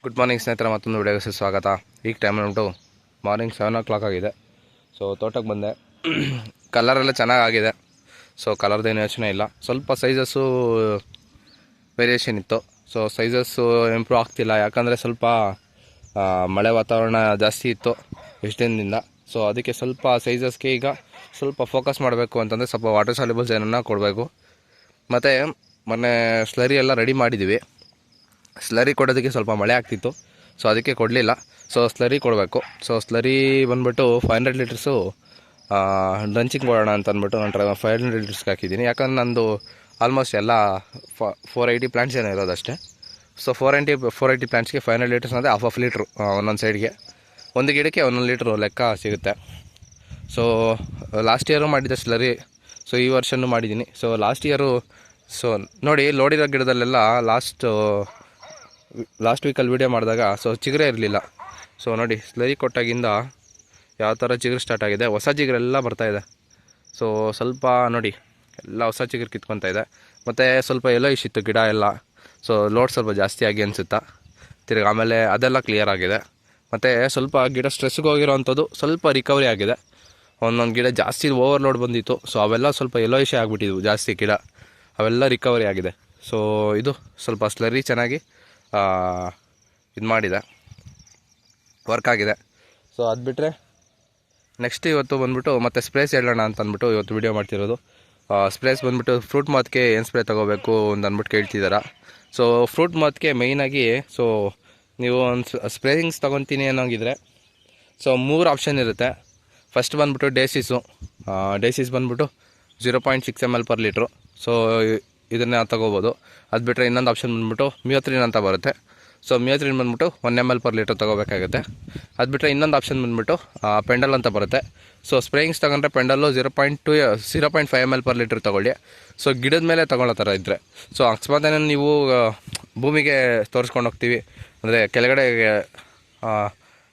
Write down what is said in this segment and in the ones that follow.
Good morning ಸ್ನೇಹಿತರೆ, ಮತ್ತೊಂದು ವಿಡಿಯೋಗೆ ಸ್ವಾಗತ. ಈಗ ಟೈಮ್ ಉಂಟು ಮಾರ್ನಿಂಗ್ 7 o'clock ಆಗಿದೆ. ಸೊ ತೋಟಕ್ಕೆ ಬಂದೆ. ಕಲರೆಲ್ಲ ಚೆನ್ನಾಗಾಗಿದೆ. ಸೊ ಕಲರ್ದೇನು ಯೋಚನೆ ಇಲ್ಲ. ಸ್ವಲ್ಪ ಸೈಜಸ್ಸು ವೇರಿಯೇಷನ್ ಇತ್ತು. ಸೊ ಸೈಜಸ್ಸು ಇಂಪ್ರೂವ್ ಆಗ್ತಿಲ್ಲ, ಯಾಕಂದರೆ ಸ್ವಲ್ಪ ಮಳೆ ವಾತಾವರಣ ಜಾಸ್ತಿ ಇತ್ತು ಎಷ್ಟು ದಿನದಿಂದ. ಸೊ ಅದಕ್ಕೆ ಸ್ವಲ್ಪ ಸೈಜಸ್ಗೆ ಈಗ ಸ್ವಲ್ಪ ಫೋಕಸ್ ಮಾಡಬೇಕು ಅಂತಂದರೆ ಸ್ವಲ್ಪ ವಾಟರ್ ಸಾಲ್ಯುಬಲ್ಸ್ ಏನನ್ನ ಕೊಡಬೇಕು. ಮತ್ತು ಮೊನ್ನೆ ಸ್ಲರಿ ಎಲ್ಲ ರೆಡಿ ಮಾಡಿದ್ದೀವಿ. ಸ್ಲರಿ ಕೊಡೋದಕ್ಕೆ ಸ್ವಲ್ಪ ಮಳೆ ಆಗ್ತಿತ್ತು, ಸೊ ಅದಕ್ಕೆ ಕೊಡಲಿಲ್ಲ. ಸೊ ಸ್ಲರಿ ಕೊಡಬೇಕು. ಸೊ ಸ್ಲರಿ ಬಂದುಬಿಟ್ಟು 500 ಲೀಟರ್ಸು ಡ್ರಂಚಿಂಗ್ ಕೊಡೋಣ ಅಂತ ಅಂದ್ಬಿಟ್ಟು ನಾನು 500 ಲೀಟರ್ಸ್ಗೆ ಹಾಕಿದ್ದೀನಿ. ಯಾಕಂದ್ರೆ ನಂದು ಆಲ್ಮೋಸ್ಟ್ ಎಲ್ಲ 480 ಪ್ಲಾಂಟ್ಸ್ ಏನೋ ಇರೋದಷ್ಟೇ. ಸೊ 480 ಪ್ಲಾಂಟ್ಸ್ಗೆ 500 ಲೀಟರ್ಸ್ ಅಂದರೆ ಹಾಫ್ ಲೀಟ್ರು ಒಂದೊಂದು ಸೈಡ್ಗೆ. ಒಂದು ಗಿಡಕ್ಕೆ 1 ಲೀಟ್ರು ಲೆಕ್ಕ ಸಿಗುತ್ತೆ. ಸೊ ಲಾಸ್ಟ್ ಇಯರು ಮಾಡಿದ್ದೆ ಸ್ಲರಿ. ಸೊ ಈ ವರ್ಷನೂ ಮಾಡಿದ್ದೀನಿ. ಸೊ ಲಾಸ್ಟ್ ಇಯರು ಸೊ ನೋಡಿ, ಲೋಡಿರೋ ಗಿಡದಲ್ಲೆಲ್ಲ ಲಾಸ್ಟ್ ವೀಕಲ್ಲಿ ವೀಡಿಯೋ ಮಾಡಿದಾಗ ಸೊ ಚಿಗುರೇ ಇರಲಿಲ್ಲ. ಸೊ ನೋಡಿ, ಸ್ಲರಿ ಕೊಟ್ಟಾಗಿಂದ ಯಾವ ಥರ ಚಿಗುರು ಸ್ಟಾರ್ಟ್ ಆಗಿದೆ. ಹೊಸ ಚಿಗುರೆಲ್ಲ ಬರ್ತಾಯಿದೆ. ಸೊ ಸ್ವಲ್ಪ ನೋಡಿ, ಎಲ್ಲ ಹೊಸ ಚಿಗುರು ಕಿತ್ಕೊತಾ ಇದೆ. ಮತ್ತು ಸ್ವಲ್ಪ ಎಲ್ಲೋ ಇತ್ತು ಗಿಡ ಎಲ್ಲ. ಸೊ ಲೋಡ್ ಸ್ವಲ್ಪ ಜಾಸ್ತಿ ಆಗಿ ಅನಿಸುತ್ತಾ. ತಿರ್ಗಿ ಆಮೇಲೆ ಅದೆಲ್ಲ ಕ್ಲಿಯರ್ ಆಗಿದೆ. ಮತ್ತು ಸ್ವಲ್ಪ ಗಿಡ ಸ್ಟ್ರೆಸ್ಗೆ ಹೋಗಿರೋ ಅಂಥದ್ದು ಸ್ವಲ್ಪ ರಿಕವರಿ ಆಗಿದೆ. ಒಂದೊಂದು ಗಿಡ ಜಾಸ್ತಿ ಓವರ್ಲೋಡ್ ಬಂದಿತ್ತು. ಸೊ ಅವೆಲ್ಲ ಸ್ವಲ್ಪ ಎಲ್ಲೋ ಆಗಿಬಿಟ್ಟಿದ್ವು ಜಾಸ್ತಿ ಗಿಡ, ಅವೆಲ್ಲ ರಿಕವರಿ ಆಗಿದೆ. ಸೊ ಇದು ಸ್ವಲ್ಪ ಸ್ಲರಿ ಚೆನ್ನಾಗಿ ಇದು ಮಾಡಿದೆ, ವರ್ಕ್ ಆಗಿದೆ. ಸೊ ಅದು ಬಿಟ್ಟರೆ ನೆಕ್ಸ್ಟ್ ಇವತ್ತು ಬಂದುಬಿಟ್ಟು ಮತ್ತೆ ಸ್ಪ್ರೇಸ್ ಹೇಳೋಣ ಅಂತ ಅಂದ್ಬಿಟ್ಟು ಇವತ್ತು ವೀಡಿಯೋ ಮಾಡ್ತಿರೋದು. ಸ್ಪ್ರೇಸ್ ಬಂದುಬಿಟ್ಟು ಫ್ರೂಟ್ ಮಾತ್ಗೆ ಏನು ಸ್ಪ್ರೇ ತೊಗೋಬೇಕು ಅಂತ ಅಂದ್ಬಿಟ್ಟು ಕೇಳ್ತಿದ್ದಾರೆ. ಸೊ ಫ್ರೂಟ್ ಮಾತ್ಗೆ ಮೇಯ್ನಾಗಿ ಸೊ ನೀವು ಒಂದು ಸ್ಪ್ರೇಯಿಂಗ್ಸ್ ತೊಗೊತೀನಿ ಅನ್ನೋಂಗಿದ್ರೆ ಸೊ 3 ಆಪ್ಷನ್ ಇರುತ್ತೆ. ಫಸ್ಟ್ ಬಂದುಬಿಟ್ಟು ಡೇಸಿಸ್ ಬಂದುಬಿಟ್ಟು 0.6 ml per ಲೀಟ್ರು. ಸೊ ಇದನ್ನೇ ತೊಗೋಬೋದು. ಅದು ಬಿಟ್ಟರೆ ಇನ್ನೊಂದು ಆಪ್ಷನ್ ಬಂದುಬಿಟ್ಟು ಮಿಯೋತ್ರಿನ್ ಅಂತ ಬರುತ್ತೆ. ಸೊ ಮಿಯೋತ್ರಿನ್ ಬಂದುಬಿಟ್ಟು 1 ml per ಲೀಟ್ರ್ ತೊಗೋಬೇಕಾಗುತ್ತೆ. ಅದು ಬಿಟ್ಟರೆ ಇನ್ನೊಂದು ಆಪ್ಷನ್ ಬಂದುಬಿಟ್ಟು ಪೆಂಡಲ್ ಅಂತ ಬರುತ್ತೆ. ಸೊ ಸ್ಪ್ರೇಯಿಂಗ್ಸ್ ತೊಗೊಂಡ್ರೆ ಪೆಂಡಲ್ಲು 0.5 ml per ಲೀಟ್ರ್ ತೊಗೊಳ್ಳಿ. ಸೊ ಗಿಡದ ಮೇಲೆ ತೊಗೊಳ್ಳೋ ಥರ ಇದ್ದರೆ. ಸೊ ಅಕಸ್ಮಾತ್ ನೀವು ಭೂಮಿಗೆ ತೋರಿಸ್ಕೊಂಡು ಹೋಗ್ತೀವಿ ಅಂದರೆ ಕೆಳಗಡೆ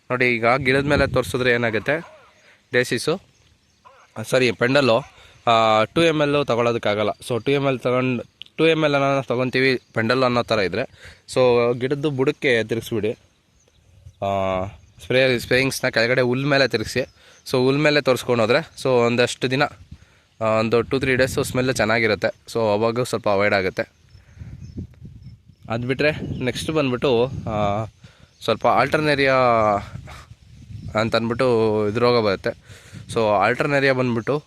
ನೋಡಿ, ಈಗ ಗಿಡದ ಮೇಲೆ ತೋರಿಸಿದ್ರೆ ಏನಾಗುತ್ತೆ, ಪೆಂಡಲ್ಲು 2 ml ತೊಗೊಳೋದಕ್ಕಾಗಲ್ಲ. ಸೊ 2 ml ಅನ್ನೋ ತೊಗೊತೀವಿ ಪೆಂಡಲ್ ಅನ್ನೋ ಥರ ಇದ್ದರೆ. ಸೊ ಗಿಡದ್ದು ಬುಡಕ್ಕೆ ತಿರುಗಿಸ್ಬಿಡಿ, ಸ್ಪ್ರೇಯಿಂಗ್ಸ್ನ ಕೆಳಗಡೆ ಹುಲ್ ಮೇಲೆ ತಿರುಗಿಸಿ. ಸೊ ಹುಲ್ ಮೇಲೆ ತೋರಿಸ್ಕೊಂಡು ಹೋದರೆ ಸೊ ಒಂದಷ್ಟು ದಿನ, ಒಂದು 2-3 ಡೇಸು ಸ್ಮೆಲ್ಲು ಚೆನ್ನಾಗಿರುತ್ತೆ. ಸೊ ಅವಾಗ ಸ್ವಲ್ಪ ಅವಾಯ್ಡ್ ಆಗುತ್ತೆ. ಅದು ಬಿಟ್ಟರೆ ನೆಕ್ಸ್ಟ್ ಬಂದುಬಿಟ್ಟು ಸ್ವಲ್ಪ ಆಲ್ಟರ್ನೇರಿಯಾ ಅಂತಂದ್ಬಿಟ್ಟು ಇದು ರೋಗ ಬರುತ್ತೆ. ಸೊ ಆಲ್ಟರ್ನೇರಿಯಾ ಬಂದುಬಿಟ್ಟು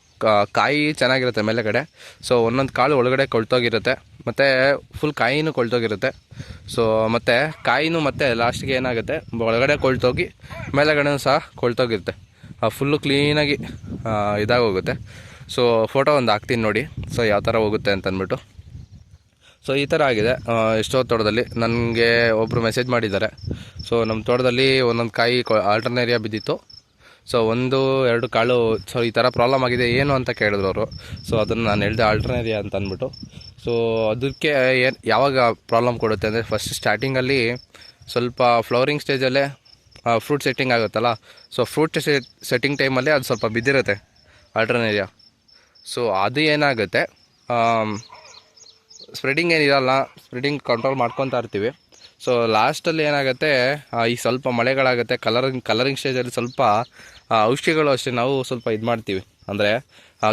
ಕಾಯಿ ಚೆನ್ನಾಗಿರುತ್ತೆ ಮೇಲೆ ಕಡೆ. ಸೊ ಒಂದೊಂದು ಕಾಳು ಒಳಗಡೆ ಕೊಳ್ತೋಗಿರುತ್ತೆ, ಮತ್ತು ಫುಲ್ ಕಾಯಿನೂ ಕೊಳ್ತೋಗಿರುತ್ತೆ. ಸೊ ಮತ್ತು ಕಾಯಿನೂ ಮತ್ತು ಲಾಸ್ಟಿಗೆ ಏನಾಗುತ್ತೆ, ಒಳಗಡೆ ಕೊಳ್ತೋಗಿ ಮೇಲೆಗಡೆನೂ ಸಹ ಕೊಳ್ತೋಗಿರುತ್ತೆ. ಫುಲ್ಲು ಕ್ಲೀನಾಗಿ ಇದಾಗೋಗುತ್ತೆ. ಸೊ ಫೋಟೋ ಒಂದು ಹಾಕ್ತೀನಿ ನೋಡಿ, ಸೊ ಯಾವ ಥರ ಹೋಗುತ್ತೆ ಅಂತಂದ್ಬಿಟ್ಟು. ಸೊ ಈ ಥರ ಆಗಿದೆ ಎಷ್ಟೋ ತೋಟದಲ್ಲಿ. ನನಗೆ ಒಬ್ಬರು ಮೆಸೇಜ್ ಮಾಡಿದ್ದಾರೆ. ಸೊ ನಮ್ಮ ತೋಟದಲ್ಲಿ ಒಂದೊಂದು ಕಾಯಿ ಆಲ್ಟರ್ನೇರಿಯಾ ಬಿದ್ದಿತ್ತು. ಸೊ 1-2 ಕಾಳು ಸೊ ಈ ಥರ ಪ್ರಾಬ್ಲಮ್ ಆಗಿದೆ ಏನು ಅಂತ ಕೇಳಿದ್ರು ಅವರು. ಸೊ ಅದನ್ನು ನಾನು ಹೇಳಿದೆ ಆಲ್ಟರ್ನೇರಿಯಾ ಅಂತ ಅಂದ್ಬಿಟ್ಟು. ಸೊ ಅದಕ್ಕೆ ಯಾವಾಗ ಪ್ರಾಬ್ಲಮ್ ಕೊಡುತ್ತೆ ಅಂದರೆ, ಫಸ್ಟ್ ಸ್ಟಾರ್ಟಿಂಗಲ್ಲಿ ಸ್ವಲ್ಪ ಫ್ಲವರಿಂಗ್ ಸ್ಟೇಜಲ್ಲೇ ಫ್ರೂಟ್ ಸೆಟ್ಟಿಂಗ್ ಆಗುತ್ತಲ್ಲ. ಸೊ ಫ್ರೂಟ್ ಸೆಟ್ಟಿಂಗ್ ಟೈಮಲ್ಲಿ ಅದು ಸ್ವಲ್ಪ ಬಿದ್ದಿರುತ್ತೆ ಆಲ್ಟರ್ನೇರಿಯಾ. ಸೊ ಅದು ಏನಾಗುತ್ತೆ, ಸ್ಪ್ರೆಡಿಂಗ್ ಏನಿರಲ್ಲ, ಸ್ಪ್ರೆಡಿಂಗ್ ಕಂಟ್ರೋಲ್ ಮಾಡ್ಕೊತಾ ಇರ್ತೀವಿ. ಸೊ ಲಾಸ್ಟಲ್ಲಿ ಏನಾಗುತ್ತೆ, ಈ ಸ್ವಲ್ಪ ಮಳೆಗಳಾಗುತ್ತೆ, ಕಲರಿಂಗ್ ಸ್ಟೇಜಲ್ಲಿ ಸ್ವಲ್ಪ ಔಷಧಿಗಳು ಅಷ್ಟೇ ನಾವು ಸ್ವಲ್ಪ ಇದು ಮಾಡ್ತೀವಿ, ಅಂದರೆ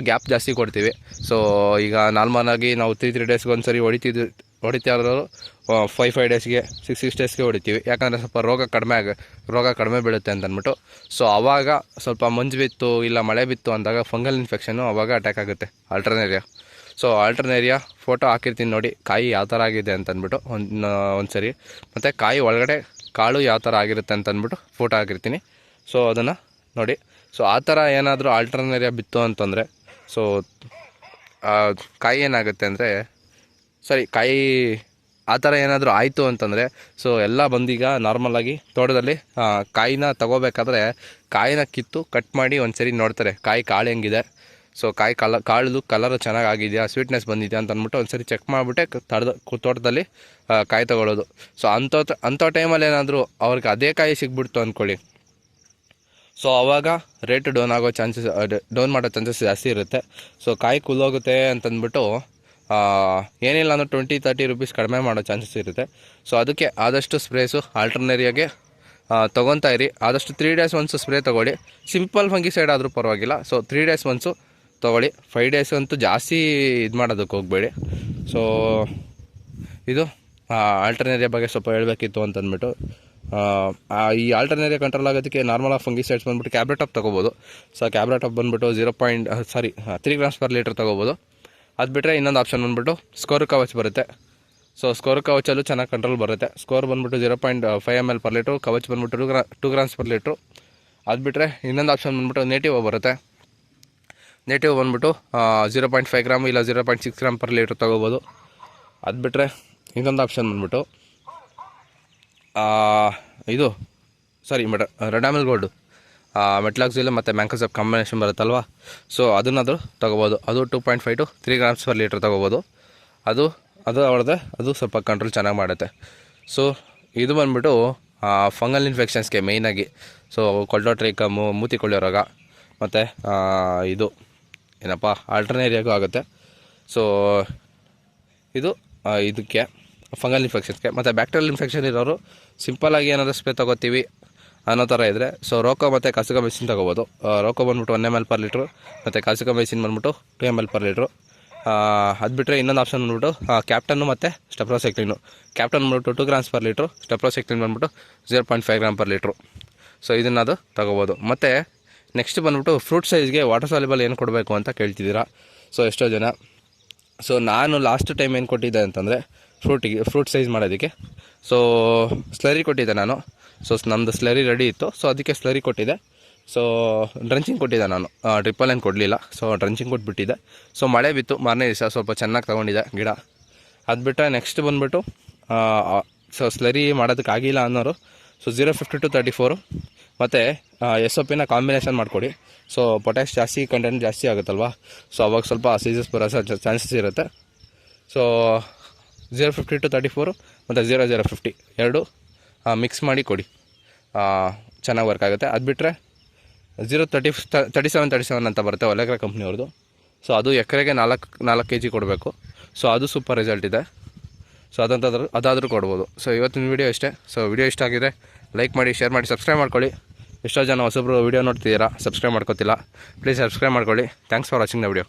ಗ್ಯಾಪ್ ಜಾಸ್ತಿ ಕೊಡ್ತೀವಿ. ಸೊ ಈಗ ನಾರ್ಮಲಾಗಿ ನಾವು 3 ಡೇಸ್ಗೆ ಒಂದು ಸರಿ ಹೊಡಿತಾರೋ 5 ಡೇಸ್ಗೆ 6 ಡೇಸ್ಗೆ ಹೊಡಿತೀವಿ. ಯಾಕಂದರೆ ಸ್ವಲ್ಪ ರೋಗ ಕಡಿಮೆ ಬೀಳುತ್ತೆ ಅಂತ ಅಂದ್ಬಿಟ್ಟು. ಸೊ ಆವಾಗ ಸ್ವಲ್ಪ ಮಂಜು ಬಿತ್ತು ಇಲ್ಲ ಮಳೆ ಬಿತ್ತು ಅಂದಾಗ ಫಂಗಲ್ ಇನ್ಫೆಕ್ಷನ್ನು ಆವಾಗ ಅಟ್ಯಾಕ್ ಆಗುತ್ತೆ ಆಲ್ಟರ್ನೇರಿಯಾ. ಸೊ ಆಲ್ಟರ್ನೇರಿಯಾ ಫೋಟೋ ಹಾಕಿರ್ತೀನಿ ನೋಡಿ, ಕಾಯಿ ಯಾವ ಥರ ಆಗಿದೆ ಅಂತಂದ್ಬಿಟ್ಟು ಒಂದು ಸರಿ, ಮತ್ತು ಕಾಯಿ ಒಳಗಡೆ ಕಾಳು ಯಾವ ಥರ ಆಗಿರುತ್ತೆ ಅಂತಂದ್ಬಿಟ್ಟು ಫೋಟೋ ಹಾಕಿರ್ತೀನಿ. ಸೊ ಅದನ್ನು ನೋಡಿ. ಸೊ ಆ ಥರ ಏನಾದರೂ ಆಲ್ಟರ್ನೇರಿಯಾ ಬಿತ್ತು ಅಂತಂದರೆ ಸೊ ಕಾಯಿ ಏನಾಗುತ್ತೆ ಅಂದರೆ, ಕಾಯಿ ಆ ಥರ ಏನಾದರೂ ಆಯಿತು ಅಂತಂದರೆ ಸೊ ಎಲ್ಲ ಬಂದೀಗ ನಾರ್ಮಲಾಗಿ ತೋಟದಲ್ಲಿ ಕಾಯಿನ ತೊಗೋಬೇಕಾದ್ರೆ ಕಾಯಿನ ಕಿತ್ತು ಕಟ್ ಮಾಡಿ ಒಂದು ಸರಿ ನೋಡ್ತಾರೆ ಕಾಳು ಹೆಂಗಿದೆ. ಸೊ ಕಾಳು ಕಲರು ಚೆನ್ನಾಗಿದೆಯಾ, ಸ್ವೀಟ್ನೆಸ್ ಬಂದಿದೆಯಾ ಅಂತ ಅಂದ್ಬಿಟ್ಟು ಒಂದು ಸರಿ ಚೆಕ್ ಮಾಡಿಬಿಟ್ಟೆ ತೋಟದಲ್ಲಿ ಕಾಯಿ ತೊಗೊಳ್ಳೋದು. ಸೊ ಅಂಥ ಟೈಮಲ್ಲಿ ಏನಾದರೂ ಅವ್ರಿಗೆ ಅದೇ ಕಾಯಿ ಸಿಗ್ಬಿಡ್ತು ಅಂದ್ಕೊಳ್ಳಿ, ಸೊ ಆವಾಗ ರೇಟ್ ಡೌನ್ ಮಾಡೋ ಚಾನ್ಸಸ್ ಜಾಸ್ತಿ ಇರುತ್ತೆ. ಸೊ ಕಾಯಿ ಕುಲ್ಲೋಗುತ್ತೆ ಅಂತಂದ್ಬಿಟ್ಟು ಏನಿಲ್ಲ ಅಂದ್ರೆ 20-30 ರೂಪೀಸ್ ಕಡಿಮೆ ಮಾಡೋ ಚಾನ್ಸಸ್ ಇರುತ್ತೆ. ಸೊ ಅದಕ್ಕೆ ಆದಷ್ಟು ಸ್ಪ್ರೇಸು ಆಲ್ಟರ್ನೇರಿಯಾಗೆ ತೊಗೊತಾ ಇರಿ. ಆದಷ್ಟು 3 ಡೇಸ್ ಒನ್ಸು ಸ್ಪ್ರೇ ತೊಗೊಳ್ಳಿ. ಸಿಂಪಲ್ ಫಂಗಿಸೈಡ್ ಆದರೂ ಪರವಾಗಿಲ್ಲ. ಸೊ 3 ಡೇಸ್ ಒನ್ಸು ತೊಗೊಳ್ಳಿ. 5 ಡೇಸ್ ಅಂತೂ ಜಾಸ್ತಿ ಇದು ಮಾಡೋದಕ್ಕೆ ಹೋಗಬೇಡಿ. ಸೊ ಇದು ಆಲ್ಟರ್ನೇರಿಯಾ ಬಗ್ಗೆ ಸ್ವಲ್ಪ ಹೇಳಬೇಕಿತ್ತು ಅಂತಂದ್ಬಿಟ್ಟು. ಈ ಆಲ್ಟರ್ನೇರಿಯಾ ಕಂಟ್ರೋಲ್ ಆಗೋದಕ್ಕೆ ನಾರ್ಮಲಾಗಿ ಫಂಗಿಸೈಡ್ಸ್ ಬಂದುಬಿಟ್ಟು ಕ್ಯಾಬ್ರೆಟಾಪ್ ತೊಗೋಬೋದು. ಸೊ ಕ್ಯಾಬ್ರೆಟಾಪ್ ಬಂದುಬಿಟ್ಟು 3 ಗ್ರಾಮ್ಸ್ ಪರ್ ಲೀಟ್ರ್ ತೊಗೋಬೋದು. ಅದು ಬಿಟ್ಟರೆ ಇನ್ನೊಂದು ಆಪ್ಷನ್ ಬಂದುಬಿಟ್ಟು ಸ್ಕೋರ್ ಕವಚ್ ಬರುತ್ತೆ. ಸೊ ಸ್ಕೋರ್ ಕವಚಲ್ಲೂ ಚೆನ್ನಾಗಿ ಕಂಟ್ರೋಲ್ ಬರುತ್ತೆ. ಸ್ಕೋರ್ ಬಂದುಬಿಟ್ಟು 0.5 ml ಪರ್ ಲೀಟ್ರು, ಕವಚ್ ಬಂದುಬಿಟ್ಟು 2 ಗ್ರಾಮ್ಸ್ ಪರ್ ಲೀಟ್ರು. ಅದು ಬಿಟ್ಟರೆ ಇನ್ನೊಂದು ಆಪ್ಷನ್ ಬಂದುಬಿಟ್ಟು ನೇಟಿವ್ ಬರುತ್ತೆ. ನೇಟಿವ್ ಬಂದುಬಿಟ್ಟು 0.5 ಗ್ರಾಮ್ ಇಲ್ಲ 0.6 ಗ್ರಾಮ್ ಪರ್ ಲೀಟ್ರ್ ತೊಗೋಬೋದು. ಅದು ಬಿಟ್ಟರೆ ಇನ್ನೊಂದು ಆಪ್ಷನ್ ಬಂದುಬಿಟ್ಟು ರೆಡಾಮಿಲ್ ಗೋಲ್ಡು, ಮೆಟ್ಲಾಕ್ಸಿಲ್ ಮತ್ತು ಮ್ಯಾಂಕೋಸೆಪ್ ಕಾಂಬಿನೇಷನ್ ಬರುತ್ತಲ್ವ. ಸೊ ಅದನ್ನಾದರೂ ತೊಗೋಬೋದು. ಅದು 2.5 to 3 ಗ್ರಾಮ್ಸ್ ಪರ್ ಲೀಟ್ರ್ ತೊಗೋಬೋದು. ಅದು ಹೊಡೆದ್ರೆ ಅದು ಸ್ವಲ್ಪ ಕಂಟ್ರೋಲ್ ಚೆನ್ನಾಗಿ ಮಾಡುತ್ತೆ. ಸೊ ಇದು ಬಂದುಬಿಟ್ಟು ಫಂಗಲ್ ಇನ್ಫೆಕ್ಷನ್ಸ್ಗೆ ಮೇಯ್ನಾಗಿ. ಸೊ ಕೊಲ್ಟೋಟ್ರಿಕಮ್ಮು, ಮೂತಿ ಕೊಳೆಯೋ ರೋಗ, ಮತ್ತು ಇದು ಏನಪ್ಪ ಆಲ್ಟರ್ನೇರಿಯಾಗೂ ಆಗುತ್ತೆ. ಸೊ ಇದು ಇದಕ್ಕೆ ಫಂಗಲ್ ಇನ್ಫೆಕ್ಷನ್ಸ್ಗೆ. ಮತ್ತು ಬ್ಯಾಕ್ಟೀರಿಯಲ್ ಇನ್ಫೆಕ್ಷನ್ ಇರೋರು ಸಿಂಪಲಾಗಿ ಏನಾದರೂ ಸ್ಪ್ರೇ ತೊಗೋತೀವಿ ಅನ್ನೋ ಥರ ಇದ್ದರೆ ಸೊ ರೋಕೋ ಮತ್ತು ಕಾಸಿಕಮೈಸಿನ್ ತೊಗೋಬೋದು. ರೋಕೋ ಬಂದುಬಿಟ್ಟು 1 ml ಪರ್ ಲೀಟ್ರು ಮತ್ತು ಕಾಸಿಕಮೈಸಿನ್ ಬಂದುಬಿಟ್ಟು 2 ml ಪರ್ ಲೀಟ್ರು. ಅದು ಬಿಟ್ಟರೆ ಇನ್ನೊಂದು ಆಪ್ಷನ್ ಬಂದುಬಿಟ್ಟು ಕ್ಯಾಪ್ಟನ್ನು ಮತ್ತು ಸ್ಟೆಪ್ರೋಸೈಕ್ಲಿನು. ಕ್ಯಾಪ್ಟನ್ ಬಂದುಬಿಟ್ಟು 2 ಗ್ರಾಮ್ಸ್ ಪರ್ ಲೀಟ್ರು, ಸ್ಟೆಪ್ರೋಸೈಕ್ಲಿನ್ ಬಂದುಬಿಟ್ಟು 0.5 ಗ್ರಾಮ್ ಪರ್ ಲೀಟ್ರು. ಸೊ ಇದನ್ನದು ತೊಗೋಬೋದು. ಮತ್ತು ನೆಕ್ಸ್ಟ್ ಬಂದುಬಿಟ್ಟು ಫ್ರೂಟ್ ಸೈಜ್ಗೆ ವಾಟರ್ ಸಾಲ್ಯುಬಲ್ ಏನು ಕೊಡಬೇಕು ಅಂತ ಕೇಳ್ತಿದ್ದೀರಾ ಸೊ ಎಷ್ಟೋ ಜನ. ಸೊ ನಾನು ಲಾಸ್ಟ್ ಟೈಮ್ ಏನು ಕೊಟ್ಟಿದ್ದೆ ಅಂತಂದರೆ ಫ್ರೂಟ್ ಸೈಜ್ ಮಾಡೋದಕ್ಕೆ ಸೊ ಸ್ಲರಿ ಕೊಟ್ಟಿದ್ದೆ ನಾನು. ಸೊ ನಮ್ಮದು ಸ್ಲರಿ ರೆಡಿ ಇತ್ತು. ಸೊ ಅದಕ್ಕೆ ಸ್ಲರಿ ಕೊಟ್ಟಿದ್ದೆ. ಸೊ ಡ್ರಂಚಿಂಗ್ ಕೊಟ್ಟಿದ್ದೆ ನಾನು, ಡ್ರಿಪ್ಪಲ್ ಏನು ಕೊಡಲಿಲ್ಲ. So drenching ಕೊಟ್ಬಿಟ್ಟಿದ್ದೆ. ಸೊ ಮಳೆ ಬಿತ್ತು ಮಾರನೇ ದಿವಸ ಸ್ವಲ್ಪ ಚೆನ್ನಾಗಿ ತೊಗೊಂಡಿದ್ದೆ ಗಿಡ. ಅದು ಬಿಟ್ಟರೆ ನೆಕ್ಸ್ಟ್ ಬಂದುಬಿಟ್ಟು ಸೊ ಸ್ಲರಿ ಮಾಡೋದಕ್ಕಾಗಿಲ್ಲ ಅನ್ನೋರು ಸೊ 0.50 to 34 ಮತ್ತು SOPನ ಕಾಂಬಿನೇಷನ್ ಮಾಡಿಕೊಡಿ. ಸೊ ಪೊಟ್ಯಾಶ್ ಜಾಸ್ತಿ ಕಂಟೆಂಟ್ ಜಾಸ್ತಿ ಆಗುತ್ತಲ್ವ. ಸೊ ಅವಾಗ ಸ್ವಲ್ಪ ಸೀಸಸ್ ಬರೋ ಚಾನ್ಸಸ್ ಇರುತ್ತೆ. ಸೊ 0.50 to 34 ಮತ್ತು 0.050 ಎರಡು ಮಿಕ್ಸ್ ಮಾಡಿ ಕೊಡಿ, ಚೆನ್ನಾಗಿ ವರ್ಕ್ ಆಗುತ್ತೆ. ಅದು ಬಿಟ್ಟರೆ 37 ಅಂತ ಬರುತ್ತೆ ಒಲೆಗ್ರಾ ಕಂಪ್ನಿಯವ್ರದ್ದು. ಸೊ ಅದು ಎಕರೆಗೆ 4 kg ಕೊಡಬೇಕು. ಸೊ ಅದು ಸೂಪರ್ ರಿಸಲ್ಟ್ ಇದೆ. ಸೊ ಅದಾದರೂ ಕೊಡ್ಬೋದು. ಸೊ ಇವತ್ತಿನ ವೀಡಿಯೋ ಇಷ್ಟೇ. ಸೊ ವೀಡಿಯೋ ಇಷ್ಟ ಆಗಿದ್ರೆ ಲೈಕ್ ಮಾಡಿ, ಶೇರ್ ಮಾಡಿ, ಸಬ್ಸ್ಕ್ರೈಬ್ ಮಾಡ್ಕೊಳ್ಳಿ. ಎಷ್ಟೋ ಜನ ಹೊಸಬ್ರು ವೀಡಿಯೋ ನೋಡ್ತಿದ್ದೀರಾ, ಸಬ್ಸ್ಕ್ರೈಬ್ ಮಾಡ್ಕೊತಿಲ್ಲ. ಪ್ಲೀಸ್ ಸಬ್ಸ್ಕ್ರೈಬ್ ಮಾಡ್ಕೊಳ್ಳಿ. Thanks for watching the video.